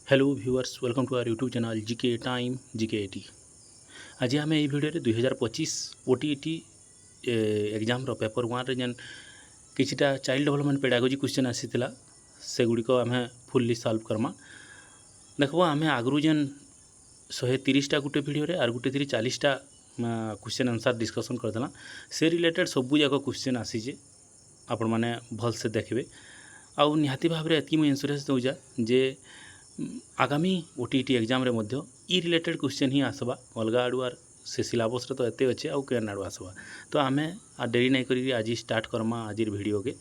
Hello viewers welcome to our YouTube channel GK time GK 80। आज आम ये video 2025 OTET exam paper 1 रे जेन किछिटा child development pedagogy question आसीथिला से गुड़िक आम फुल्ली सॉल्व करमा। देखो आम आगु जेन 130टा गोटे भिडियो आर गोटे 40टा क्वेश्चन आंसर डिस्कसन करदेला से रिलेटेड सबू जाक क्वेश्चन आसीजे आपण मैंने भलसे देखिए। आउ निहाती भाव में एति इन्सुरेंस दूजा जे आगामी ओटीईटी एग्जाम रे मध्य ई रिलेटेड क्वेश्चन ही आसबा अलग आड़ू आर से सिलेबस रे तो एते अच्छे आउ केन आड़ू आसबा। तो आमे आ डेरी नहीं करी आज स्टार्ट करमा आज वीडियो के।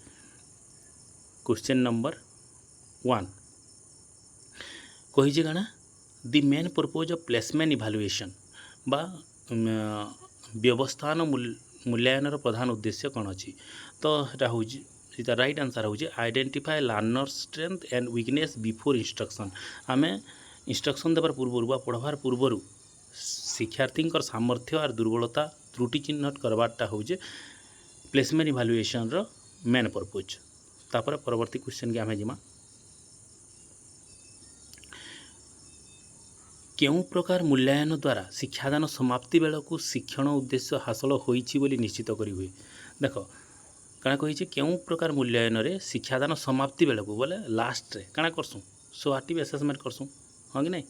क्वेश्चन नंबर 1 कही गाना the main purpose of placement evaluation बा व्यवस्थान मूल्यांकन प्रधान उद्देश्य कौन अच्छी। तो यहाँ हूँ राइट आंसर हूँ identify learner strength and weakness before instruction. आम इंस्ट्रक्शन देवार पूर्व बा पढ़वार पूर्वर शिक्षार्थी सामर्थ्य और दुर्बलता त्रुटि चिन्हट करवाटा हूँ प्लेसमेंट इवैल्यूएशन रो मेन पर्पज। तापर परवर्ती क्वेश्चन के आम जिमा केउं प्रकार मूल्यांकन द्वारा शिक्षादान समाप्ति बेलू शिक्षण उद्देश्य हासिल होइछि बोली निश्चित करी हुए। देख काଣା कही केउं प्रकार मूल्यांकन रे शिक्षादान समाप्ति बेलू बोले लास्ट रे काଣା करसुँ सोआटिव एसेसमेंट करसुँ हाँ कि नहीं।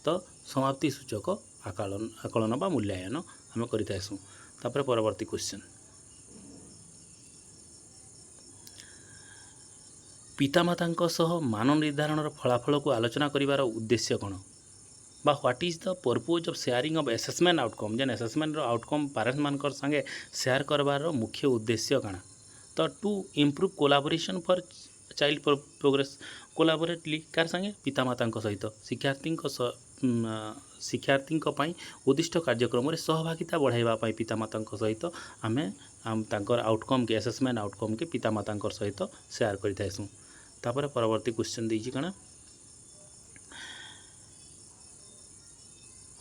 तो समाप्ति सूचक आकलन बा मूल्यांकन आम करसुँ। तापर परवर्ती क्वेश्चन पितामाता सह मान निर्धारण फलाफल को आलोचना करिवार उद्देश्य कौन बा what is the purpose of sharing of assessment outcome जेन एसेसमेंट आउटकम पेरेंट्स मानकर संगे शेयर करवार मुख्य उद्देश्य काଣା। तो to improve collaboration for child progress collaboratively कार संगे पितामाता सहित शिक्षार्थी उद्दिष्ट कार्यक्रम में सहभागिता बढ़ाइबा पितामाता सहित आम आउटकम के एसेसमेंट आउटकम के पितामाता सहित शेयर करथाइसुँ। तापर परवर्ती question देइछि काଣା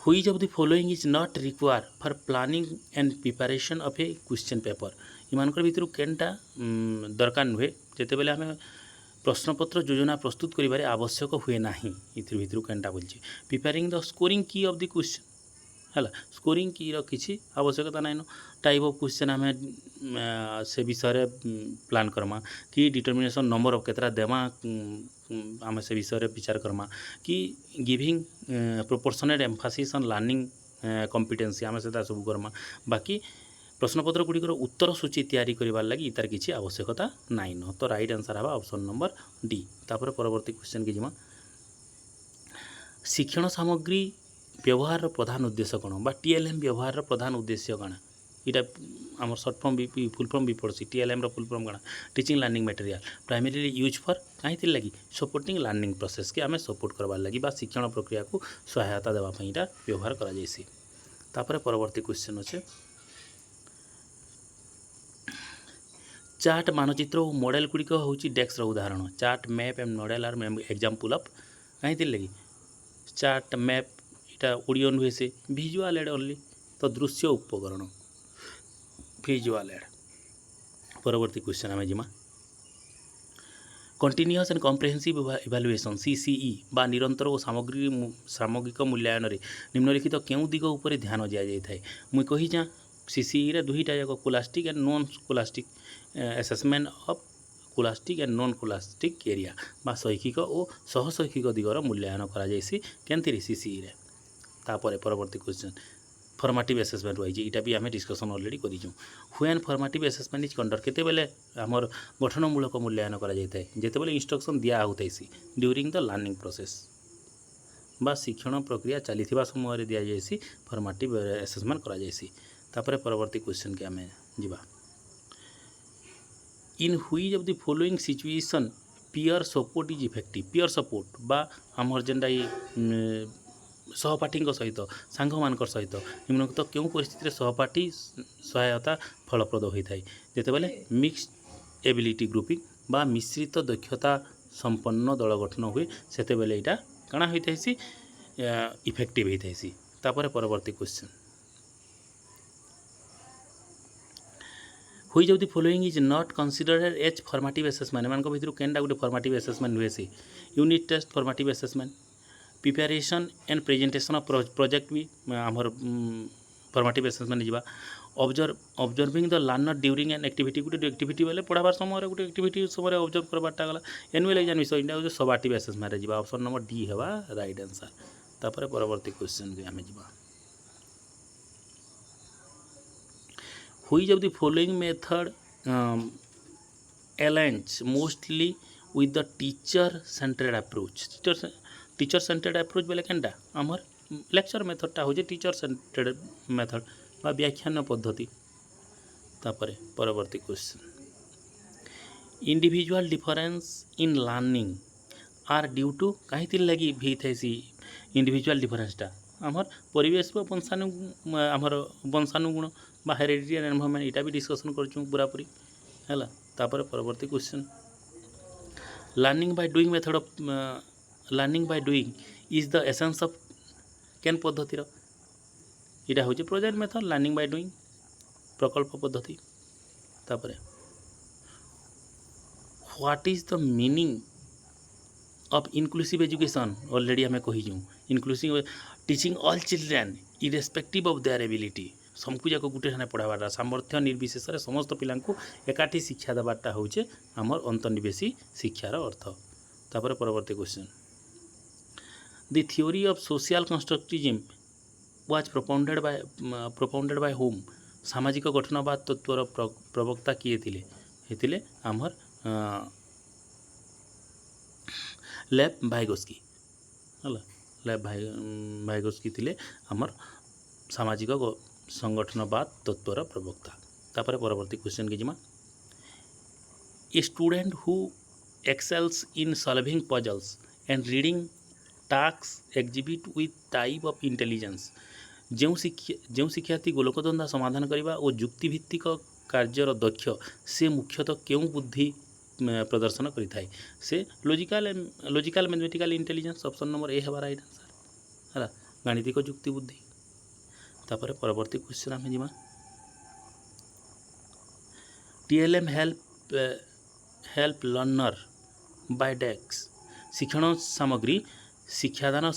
Which of the following is not required for planning and preparation of a question paper। इमानकर भितर केनटा दरकार नुहे जिते बेले आम प्रश्नपत्र योजना प्रस्तुत करिबारे आवश्यक हुए नाही। इथिर भितर केनटा बोलछि प्रिपेयरिंग द स्कोरिंग की ऑफ द क्वेश्चन है स्कोरिंग की किसी आवश्यकता नाइन। टाइप ऑफ क्वेश्चन आम से विषय प्लान करमा कि डिटर्मिनेशन नंबर ऑफ केतरा देमा आम से विषय विचार करमा कि giving proportionate Mphasis on learning competency आम से सब करमा। बाकी प्रश्नपत्र गुड़िकर उत्तर सूची तैयारी करबार लगी तार किसी आवश्यकता नाइन। तो राइट आंसर हवा ऑप्शन नंबर डी। तापर परवर्ती क्वेश्चन के जिमा शिक्षण सामग्री व्यवहार प्रधान उद्देश्य कौन बा टीएलएम व्यवहार प्रधान उद्देश्य कौन इटा आम सर्ट फॉर्म भी फुल फॉर्म भी पड़सी टीएलएम फुल फॉर्म कौन teaching learning material primarily use for कहीं लगी सपोर्टिंग लर्निंग प्रोसेस के आम सपोर्ट करवार लगी बा शिक्षण प्रक्रिया को सहायता देवाई इटा व्यवहार करा जायसी। तापर परवर्ती क्वेश्चन अच्छे चार्ट मानचित्र और मॉडल गुड़िक हूँ डेस्क उदाहरण chart map and model are example of कहीं लगी चार्ट मैप इटा ऑडियो नुहे से विजुअल एड ओनली। तो दृश्य उपकरण विजुअल एड। परवर्ती क्वेश्चन आम जिमा continuous and comprehensive evaluation CCE बा निरंतर और सामग्रिक मूल्यांकन रे निम्नलिखित केउं दिग उपर ध्यान दिया जाए। मुई कही जा सीसीई रे दुईटा जाक scholastic and non scholastic assessment of scholastic and non scholastic area बा शैक्षिक और सहशैक्षिक दिगर मूल्यांकन करा जायसी केनथिरे सीसीई रे। तापर परवर्ती क्वेश्चन फॉर्मेटिव एसेसमेंट रही इटा भी आम डिस्कसन ऑलरेडी करूँ। When formative assessment is conduct केते बेले आमर गठनमूलक मूल्यांकन करा जाए जेते बेले इंस्ट्रक्शन दिया होताइसी ड्यूरिंग द लर्निंग प्रोसेस बा शिक्षण प्रक्रिया चलीथिबा समय दिया जायसी फॉर्मेटिव एसेसमेंट करा जायसी। तापर परवर्ती क्वेश्चन के आम जिबा in which of the following situation peer support is effective peer support बा आमर जेनटा सहपाठी सहित सांग मान सहित निम्नलिखित क्यों परिस्थिति सहपाठी सहायता फलप्रद होता है जिते बेले मिक्सड एबिलिटी ग्रुपिंग बा मिश्रित दक्षता संपन्न दल गठन हुए सेते बेले इटा काଣା होइथाइसी इफेक्टिव होइथाइसी। तापर परवर्ती question which of the following is not considered as formative assessment मान भितर केनटा गोटे फॉर्मेटिव एसेसमेंट हुए C unit test formative assessment preparation and presentation of project भी आमर फॉर्मेटिव असेसमेंट जावा observing the learner during an activity गोटे activity बेले पढ़ार समय गोटे एक्टिविटी समय ऑब्जर्व करवाटा गला एनुअल एग्जाम विषय इंडिया हूँ सबाटिव असेसमेंट जावा ऑप्शन नंबर डी है राइट आंसर। तापर परवर्ती क्वेश्चन के आम जा which of the following method aligns mostly with the teacher centered approach teacher centred approach बेले केनटा आमर लेक्चर मेथडटा हूँ टीचर सेंटर्ड मेथड बा व्याख्यान पद्धति। तापर परवर्ती question individual difference in learning are due to कहीं लगी भी थे सी इंडिविजुअल डिफरेंसटा आमर परिवेश आमर वंशानुगुण बा हेरिडिटरी एनवायरनमेंट इटा भी डिस्कसन करछुं पूरापूरी है। तापर परवर्ती question learning by doing method of learning by doing is the essence of केन पद्धतिर इटा हूँ project method learning by doing प्रकल्प पद्धति। तापर what is the meaning of inclusive education already आम कहीजु inclusive teaching all children irrespective of their ability सबको जाक गोटे ठाने पढ़ाबाटा सामर्थ्य निर्विशेष समस्त पिला एकाठी शिक्षा देवाटा हूँ आमर अंतर्निवेशी शिक्षार अर्थ। तापर परवर्ती question the theory of social constructivism was propounded bye home सामाजिक गठनवाद तत्वर प्रवक्ता किए थिले आमर लेव वाइगोस्की है लेव वाइगोस्की थिले आमर सामाजिक संगठनवाद तत्वर प्रवक्ता। तापर परवर्ती क्वेश्चन के जिमा a student who excels in solving puzzles and reading task exhibit with type of intelligence जो शिक्षार्थी गोलकधंदा समाधान करने और जुक्तिभित्तिक कार्यर दक्ष से मुख्यतः क्यों बुद्धि प्रदर्शन करें से logical mathematical intelligence option number A है राइट आंसर है गाणितिक जुक्ति बुद्धि। तापर परवर्ती क्वेश्चन आम जीमा TLM help learner by desk शिक्षण शिक्षादान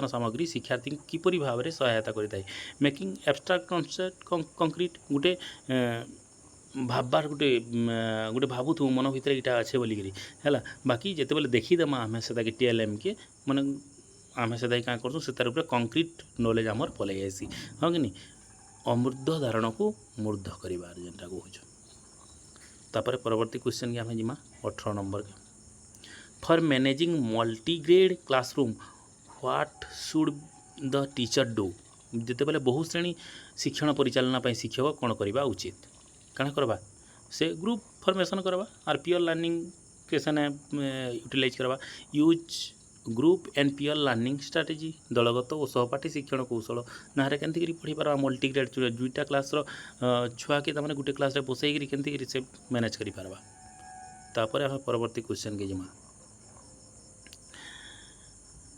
सामग्री शिक्षार्थी किपरि भाव में सहायता करें मेकिंग एब्स्ट्राक्ट कन्सेप्ट कंक्रीट गोटे भाबार गोटे भावुथु मन भितर यहाँ अच्छे बोलिकी है बाकी जिते बेले देखीदेमा आम से टीएलएम के माने आम से क्या करूँ से तार कंक्रीट नॉलेज आमर पलि आसी हाँ कि अमृत धारण को मूर्ध करार जेनटा कहूँ। तापर परवर्ती क्वेश्चन के आम जीमा 18 नंबर के for managing multigrade classroom what should the teacher do जिते बेले बहु श्रेणी शिक्षण परिचालना शिक्षक कौन करवा उचित कण करवा से ग्रुप फॉर्मेशन करवा आर पियर लर्निंग के सेने यूटिलाइज करवा use group and peer learning strategy दलगत और सहपाठी शिक्षण कौशल ना केमती पढ़ी पार्बा मल्टीग्रेड दुईटा क्लास छुआ के गोटे क्लास बसई केमती से मैनेज कर पार्बा। तापर आम परवर्ती क्वेश्चन के जिमा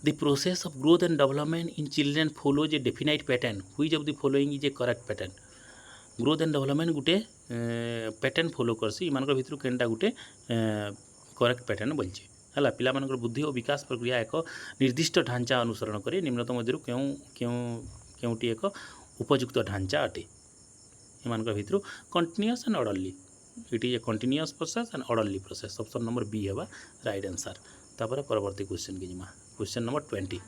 the process of growth and development in children follows A definite pattern which of the following is A correct pattern growth and development गोटे पैटर्न फॉलो करसी मान भर केनटा गोटे करेक्ट पैटर्न बोलचे है पिला बुद्धि और विकास प्रक्रिया एक निर्दिष्ट ढांचा अनुसरण करे निम्नतम मध्य क्योंटी एक उपयुक्त ढांचा अटे एम भर continuous and orderly it is a continuous process and orderly process option number B है राइट आंसर। तापर परवर्ती क्वेश्चन के जिमा question number 20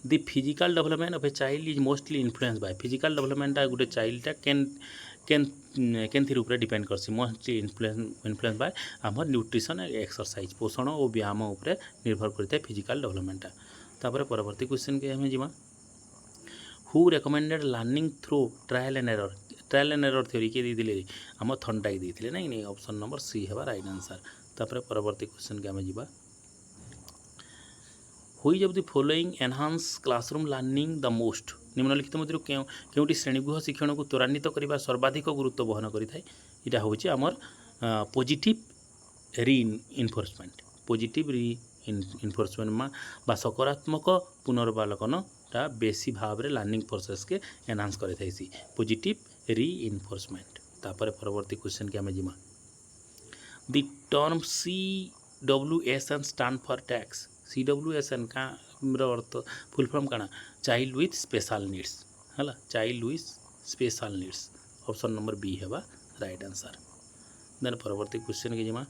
the physical development of a child is mostly influence by physical development गोटे चाइल्डटा केन थी ऊपर डिपेंड करसी मोस्टली इन्फ्लुएंस बाय आमर न्यूट्रिशन एक्सरसाइज पोषण और व्यायाम उपरे निर्भर करता है फिजिकल डेवलपमेंटा। तापर परवर्ती क्वेश्चन के हमें जीमा who recommended learning through trial and error theory के दी आम थंडाई देते ना नहीं ऑप्शन नंबर सी है राइट आंसर। तापर परवर्ती क्वेश्चन के हमें जीवा which of the following enhance classroom learning the most निम्नलिखित मध्य क्योंटी श्रेणीगृह शिक्षण को त्वरान्वित करने सर्वाधिक गुरुत्व बहन करें यहाँ हूँ आमर पॉजिटिव री इनफोर्समेंट पॉजिटिव री इनफोर्समेंट बा सकारात्मक पुनर्वालोकनटा बेसी भाव में लर्निंग प्रोसेस के एनहांस करें पॉजिटिव री इनफोर्समेंट। तापर परवर्ती क्वेश्चन के आम जीमा the term C CWSN stand for tax CWSN का अर्थ फुल फॉर्म काना चाइल्ड विथ स्पेशल नीड्स है child with special needs option number B है राइट आंसर। देन परवर्ती क्वेश्चन के जिमा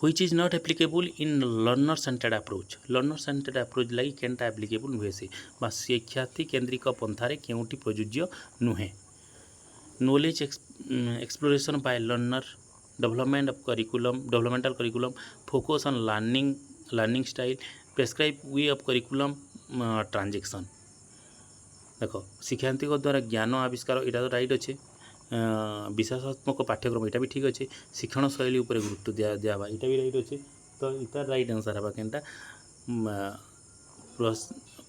which is not applicable in learner centred approach learner centred approach लगी केनटा एप्लिकेबल नुहे से शिक्षार्थी केन्द्रिक पंथारे केउटी प्रযোज्य नुहे knowledge exploration by learner developmental curriculum focus on learning style prescribe way of curriculum transaction देख शिक्षार्थी द्वारा ज्ञान आविष्कार यहाँ तो राइट अच्छे विशेषात्मक पाठ्यक्रम यहाँ भी ठीक अच्छे शिक्षण शैली उपर गुरुत्व दिया यहाँ भी राइट अच्छे तो इतार राइट आंसर है केनटा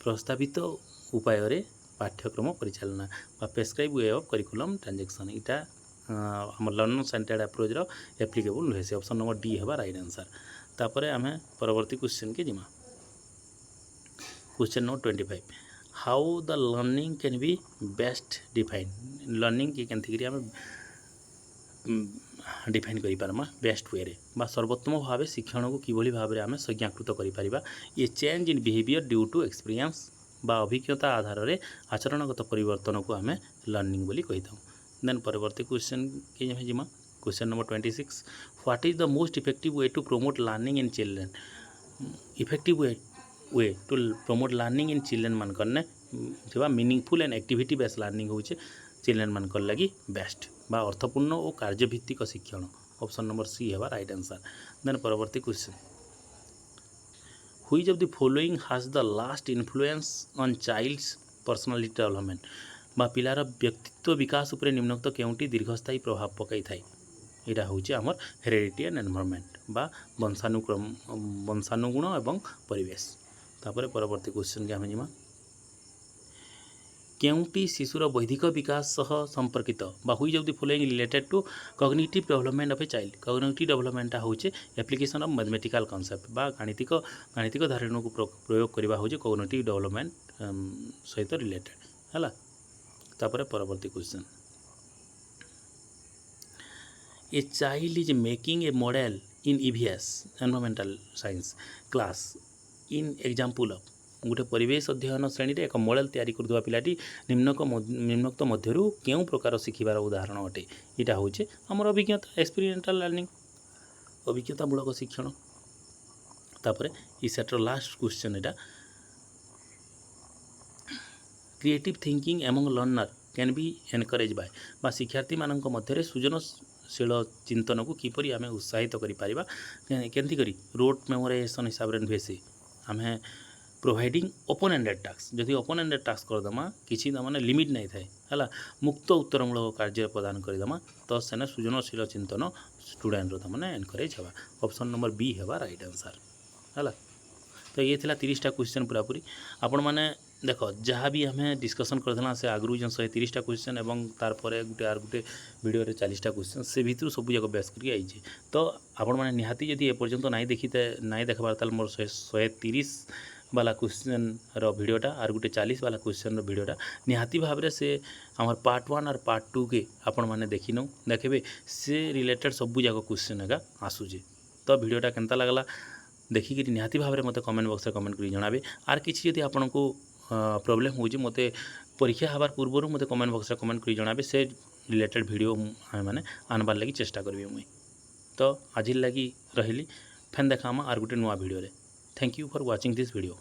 प्रस्तावित उपाय पाठ्यक्रम परिचालना prescribe way of curriculum transaction यहाँ आम लर्नर सेंटर्ड अप्रोच एप्लिकेबल नुहे से ऑप्शन नंबर डी है राइट आंसर। तापर आम परवर्ती क्वेश्चन के जिमा question number 25 how the learning can be best define learning की केमती आम डिफाइन करें बेस्ट वे बा सर्वोत्तम भाव शिक्षण को किभली भाव में आम संज्ञाकृत करें ये change in behaviour due to experience बा अभिज्ञता आधार में आचरणगत परिवर्तन को आम लर्निंग बोली कही था। देन परवर्ती क्वेश्चन के जिमा question number 26 what is the most effective way to promote learning in children effective way to promote learning in children मान करने meaningful and activity based learning होचे चिल्ड्रेन मान कर लगी बेस्ट बा अर्थपूर्ण और कार्यभित्तिक शिक्षण ऑप्शन नंबर सी है राइट आंसर। देन परवर्ती question which of the following has the last influence on child's personality development बा पिलार व्यक्तित्व विकास उपरे निम्नोक्त केउटी दीर्घस्थायी प्रभाव पकई थाए यहाँ हूँ आमर हेरेडिटी एंड एनवायरनमेंट बा वंशानुगुण एवं परिवेश। तापर परवर्ती क्वेश्चन के आम जिमा केउटी शिशुर बौद्धिक विकास सह संपर्कित बा which of the following related to cognitive development of a child cognitive development हूँ एप्लिकेशन ऑफ मैथमेटिकल कॉन्सेप्ट बा गाणितिक धारणा को प्रयोग करवा हूँ कॉग्निटिव डेवलपमेंट सहित रिलेटेड है। तापर परवर्ती question A child is making a model in EVS environmental science class in example of गोटे परिवेश अध्ययन श्रेणी एक मॉडल तैयारी करथुवा पिलाटी निम्नोक्त मध्यरु केउं प्रकार शिखिबार उदाहरण अटे यहाँ हूँ आमर अभिज्ञता एक्सपीरियंटल लर्निंग अभिज्ञतामूलक शिक्षण। तापर ई सेटर लास्ट क्वेश्चन यहाँ creative thinking among learner can be encourage bye बा शिक्षार्थी मानक मध्य सृजनशील चिंतन को किपरि आमे उत्साहित करिपारिबा केंती करी रोट मेमोराइजेशन हिसाब रे नुहे से आमे प्रोवाइडिंग ओपन एंडेड टास्क जदि ओपन एंडेड टास्क करदमा किसी माने लिमिट नहीं थाए है मुक्त उत्तरमूलक कार्य प्रदान करदमा तो सेने सृजनशील चिंतन स्टूडेंट रो माने एनकरेज हवा ऑप्शन नंबर बी हवा राइट आंसर है। तो ये थिला 30टा क्वेश्चन पूरापूरी आपण मैंने देख जहाँ भी आम डिस्कसन करथिला से आगु जो 130टा क्वेश्चन और तार परे गोटे वीडियो 40टा क्वेश्चन से भितर सब जाक बेस करके आइए। तो आपण मैंने निहाती जदि एपर्यंत नाई देखते नाई देखबार ताल मोर 130 वाला क्वेश्चन रो वीडियोटा और गोटे 40 वाला क्वेश्चन रो वीडियोटा निहाती भाव में से आमर पार्ट 1 और पार्ट 2 के आपण मैंने देखी नौ देखे से रिलेटेड सब जाक क्वेश्चन एका आसूचे। तो वीडियोटा केनता लगला देखिक निहाती भाव में मत कमेंट बॉक्स में कमेंट कर जनाबे आर किसी जदि आपन को प्रॉब्लम हो मते परीक्षा हबार पूर्व मते कमेंट बॉक्स में कमेंट कर जनाबे से रिलेटेड वीडियो माने आनबार लगी चेष्टा करी मुई। तो आज लगी रही फेन देखा आर गोटे नुआ वीडियो रे। Thank you for watching this video.